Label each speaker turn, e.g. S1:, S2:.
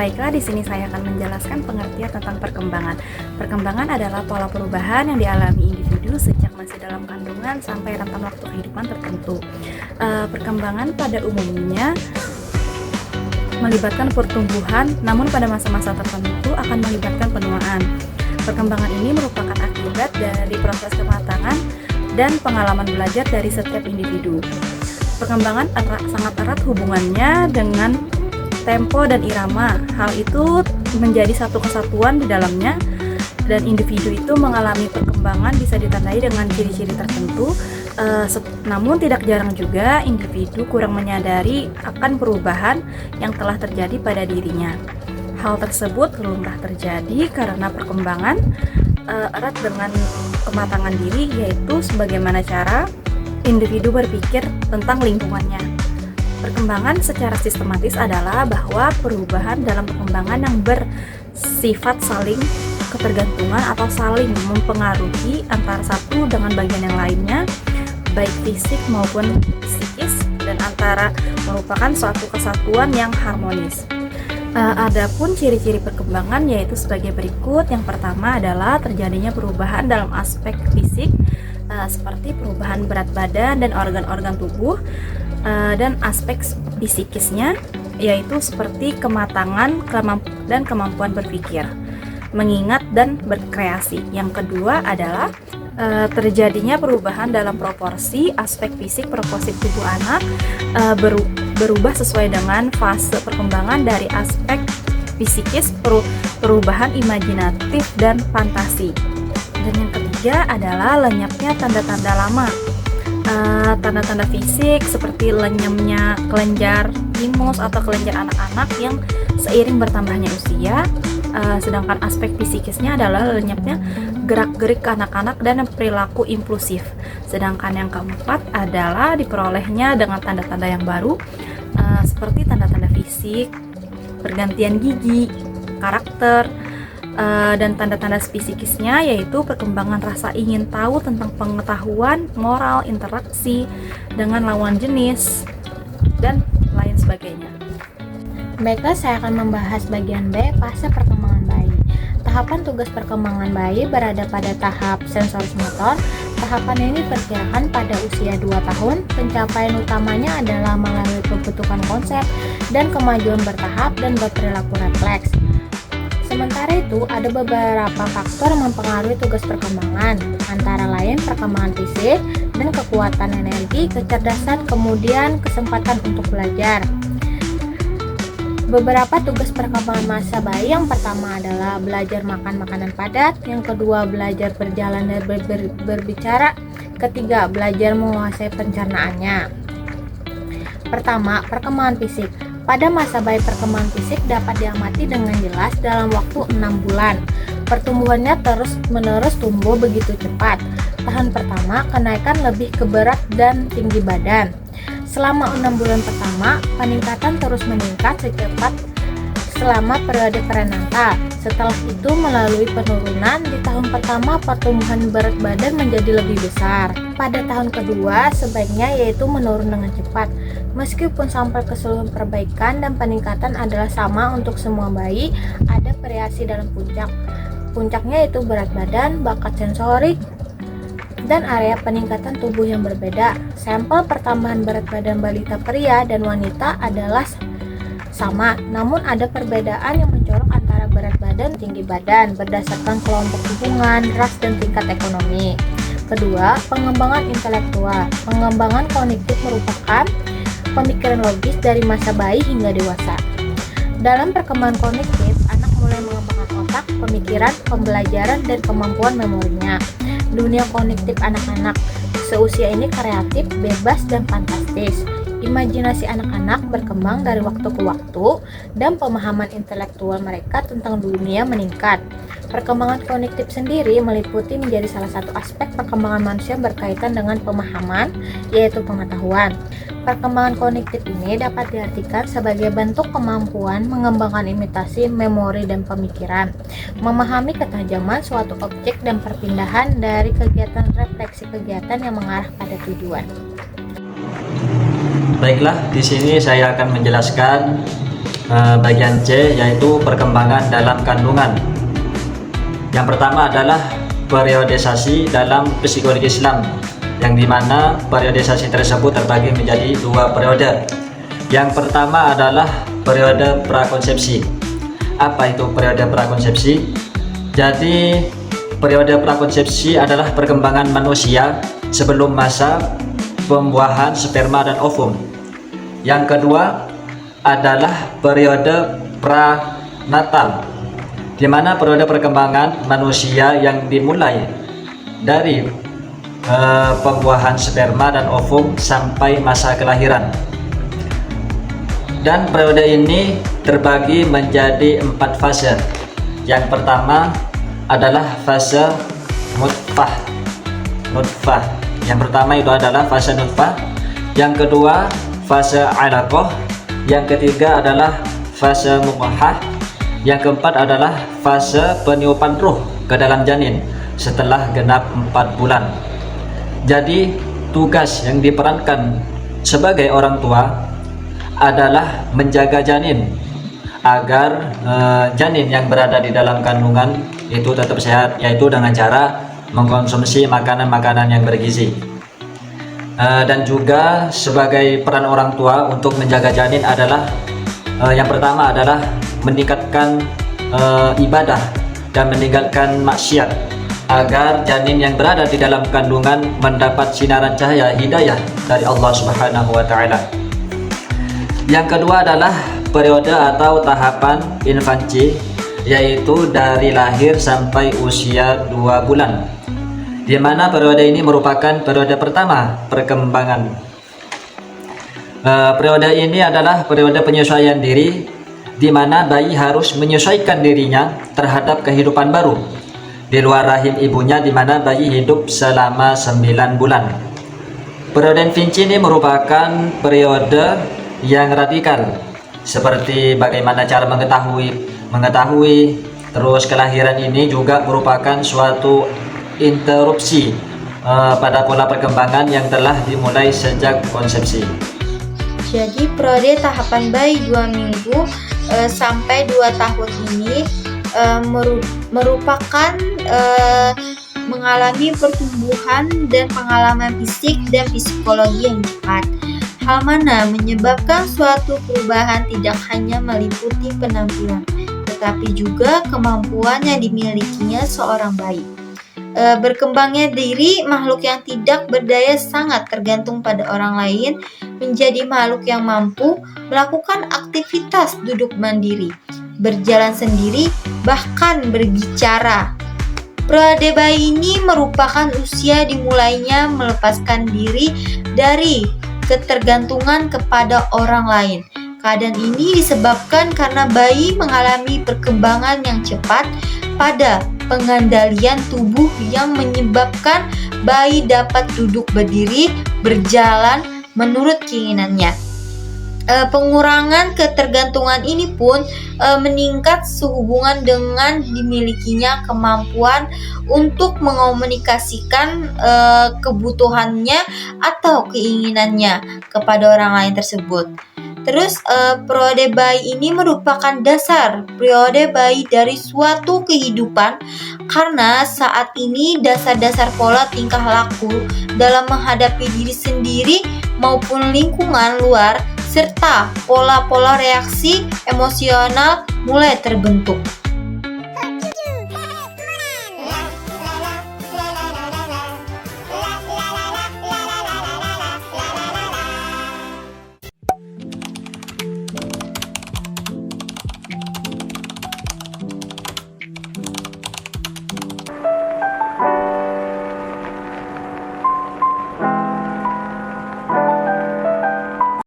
S1: Baiklah, di sini saya akan menjelaskan pengertian tentang perkembangan. Perkembangan adalah pola perubahan yang dialami individu sejak masih dalam kandungan sampai rentan waktu kehidupan tertentu. Perkembangan pada umumnya melibatkan pertumbuhan, namun pada masa-masa tertentu akan melibatkan penuaan. Perkembangan ini merupakan akibat dari proses kematangan dan pengalaman belajar dari setiap individu. Perkembangan sangat erat hubungannya dengan tempo dan irama. Hal itu menjadi satu kesatuan di dalamnya, dan individu itu mengalami perkembangan bisa ditandai dengan ciri-ciri tertentu. Namun tidak jarang juga individu kurang menyadari akan perubahan yang telah terjadi pada dirinya. Hal tersebut lumrah terjadi karena perkembangan erat dengan kematangan diri, yaitu sebagaimana cara individu berpikir tentang lingkungannya. Perkembangan secara sistematis adalah bahwa perubahan dalam perkembangan yang bersifat saling ketergantungan atau saling mempengaruhi antara satu dengan bagian yang lainnya, baik fisik maupun psikis, dan antara merupakan suatu kesatuan yang harmonis. Adapun ciri-ciri perkembangan yaitu sebagai berikut. Yang pertama adalah terjadinya perubahan dalam aspek fisik, seperti perubahan berat badan dan organ-organ tubuh, dan aspek psikisnya yaitu seperti kematangan dan kemampuan berpikir, mengingat dan berkreasi. Yang kedua adalah terjadinya perubahan dalam proporsi aspek fisik. Proporsi tubuh anak berubah sesuai dengan fase perkembangan dari aspek psikis, perubahan imajinatif dan fantasi. Dan yang ketiga adalah lenyapnya tanda-tanda lama. Tanda-tanda fisik seperti lenyamnya kelenjar timus atau kelenjar anak-anak yang seiring bertambahnya usia. Sedangkan aspek psikisnya adalah lenyapnya gerak-gerik anak-anak dan perilaku impulsif. Sedangkan yang keempat adalah diperolehnya dengan tanda-tanda yang baru, seperti tanda-tanda fisik, pergantian gigi, karakter, dan tanda-tanda psikisnya yaitu perkembangan rasa ingin tahu tentang pengetahuan, moral, interaksi dengan lawan jenis, dan lain sebagainya.
S2: Baiklah, saya akan membahas bagian B, fase perkembangan bayi. Tahapan tugas perkembangan bayi berada pada tahap sensoris motor. Tahapan ini diperkirakan pada usia 2 tahun. Pencapaian utamanya adalah melalui pembentukan konsep dan kemajuan bertahap dan berperilaku refleks. Sementara itu, ada beberapa faktor yang mempengaruhi tugas perkembangan, antara lain perkembangan fisik dan kekuatan energi, kecerdasan, kemudian kesempatan untuk belajar. Beberapa tugas perkembangan masa bayi, yang pertama adalah belajar makan makanan padat, yang kedua belajar berjalan dan berbicara, ketiga belajar menguasai pencernaannya. Pertama, perkembangan fisik. Pada masa bayi, perkembangan fisik dapat diamati dengan jelas dalam waktu 6 bulan. Pertumbuhannya terus-menerus tumbuh begitu cepat. Tahun pertama, kenaikan lebih ke berat dan tinggi badan. Selama 6 bulan pertama, peningkatan terus meningkat secepat selama periode prenatal. Setelah itu melalui penurunan. Di tahun pertama, pertumbuhan berat badan menjadi lebih besar. Pada tahun kedua, sebaiknya yaitu menurun dengan cepat. Meskipun sampai keseluruhan perbaikan dan peningkatan adalah sama untuk semua bayi, ada variasi dalam puncak. Puncaknya yaitu berat badan, bakat sensorik, dan area peningkatan tubuh yang berbeda. Sampel pertambahan berat badan balita pria dan wanita adalah sama, namun ada perbedaan yang mencolok antara berat badan dan tinggi badan berdasarkan kelompok hubungan, ras, dan tingkat ekonomi. Kedua, pengembangan intelektual. Pengembangan kognitif merupakan pemikiran logis dari masa bayi hingga dewasa. Dalam perkembangan kognitif, anak mulai mengembangkan otak, pemikiran, pembelajaran, dan kemampuan memorinya. Dunia kognitif anak-anak seusia ini kreatif, bebas, dan fantastis. Imajinasi anak-anak berkembang dari waktu ke waktu, dan pemahaman intelektual mereka tentang dunia meningkat. Perkembangan kognitif sendiri meliputi menjadi salah satu aspek perkembangan manusia berkaitan dengan pemahaman, yaitu pengetahuan. Perkembangan kognitif ini dapat diartikan sebagai bentuk kemampuan mengembangkan imitasi, memori, dan pemikiran, memahami ketajaman suatu objek, dan perpindahan dari kegiatan refleksi kegiatan yang mengarah pada tujuan.
S3: Baiklah, di sini saya akan menjelaskan bagian C, yaitu perkembangan dalam kandungan. Yang pertama adalah periodisasi dalam psikologi Islam, yang dimana periodisasi tersebut terbagi menjadi 2 periode. Yang pertama adalah periode prakonsepsi. Apa itu periode prakonsepsi? Jadi periode prakonsepsi adalah perkembangan manusia sebelum masa pembuahan sperma dan ovum. Yang kedua adalah periode pranatal, di mana periode perkembangan manusia yang dimulai dari pembuahan sperma dan ovum sampai masa kelahiran. Dan periode ini terbagi menjadi 4 fase. Yang pertama adalah fase nutfah. Yang pertama itu adalah fase nutfah. Yang kedua fase alaqah. Yang ketiga adalah fase mudghah. Yang keempat adalah fase peniupan ruh ke dalam janin setelah genap 4 bulan. Jadi tugas yang diperankan sebagai orang tua adalah menjaga janin agar janin yang berada di dalam kandungan itu tetap sehat, yaitu dengan cara mengkonsumsi makanan-makanan yang bergizi. Dan juga sebagai peran orang tua untuk menjaga janin adalah yang pertama adalah meningkatkan ibadah dan meninggalkan maksiat agar janin yang berada di dalam kandungan mendapat sinaran cahaya hidayah dari Allah Subhanahu wa taala. Yang kedua adalah periode atau tahapan infansi, yaitu dari lahir sampai usia 2 bulan. Di mana periode ini merupakan periode pertama perkembangan. Periode ini adalah periode penyesuaian diri, di mana bayi harus menyesuaikan dirinya terhadap kehidupan baru di luar rahim ibunya, di mana bayi hidup selama 9 bulan. Periode infansi ini merupakan periode yang radikal, seperti bagaimana cara mengetahui terus kelahiran ini juga merupakan suatu interupsi pada pola perkembangan yang telah dimulai sejak konsepsi.
S2: Jadi periode tahapan bayi 2 minggu sampai 2 tahun ini merupakan mengalami pertumbuhan dan pengalaman fisik dan psikologi yang cepat. Hal mana menyebabkan suatu perubahan tidak hanya meliputi penampilan, tetapi juga kemampuan yang dimilikinya seorang bayi. Berkembangnya diri makhluk yang tidak berdaya sangat tergantung pada orang lain menjadi makhluk yang mampu melakukan aktivitas duduk mandiri, berjalan sendiri, bahkan berbicara. Periode bayi ini merupakan usia dimulainya melepaskan diri dari ketergantungan kepada orang lain. Keadaan ini disebabkan karena bayi mengalami perkembangan yang cepat pada pengendalian tubuh yang menyebabkan bayi dapat duduk berdiri, berjalan menurut keinginannya. Pengurangan ketergantungan ini pun meningkat sehubungan dengan dimilikinya kemampuan untuk mengomunikasikan kebutuhannya atau keinginannya kepada orang lain tersebut. Terus periode bayi ini merupakan dasar periode bayi dari suatu kehidupan, karena saat ini dasar-dasar pola tingkah laku dalam menghadapi diri sendiri maupun lingkungan luar serta pola-pola reaksi emosional mulai terbentuk.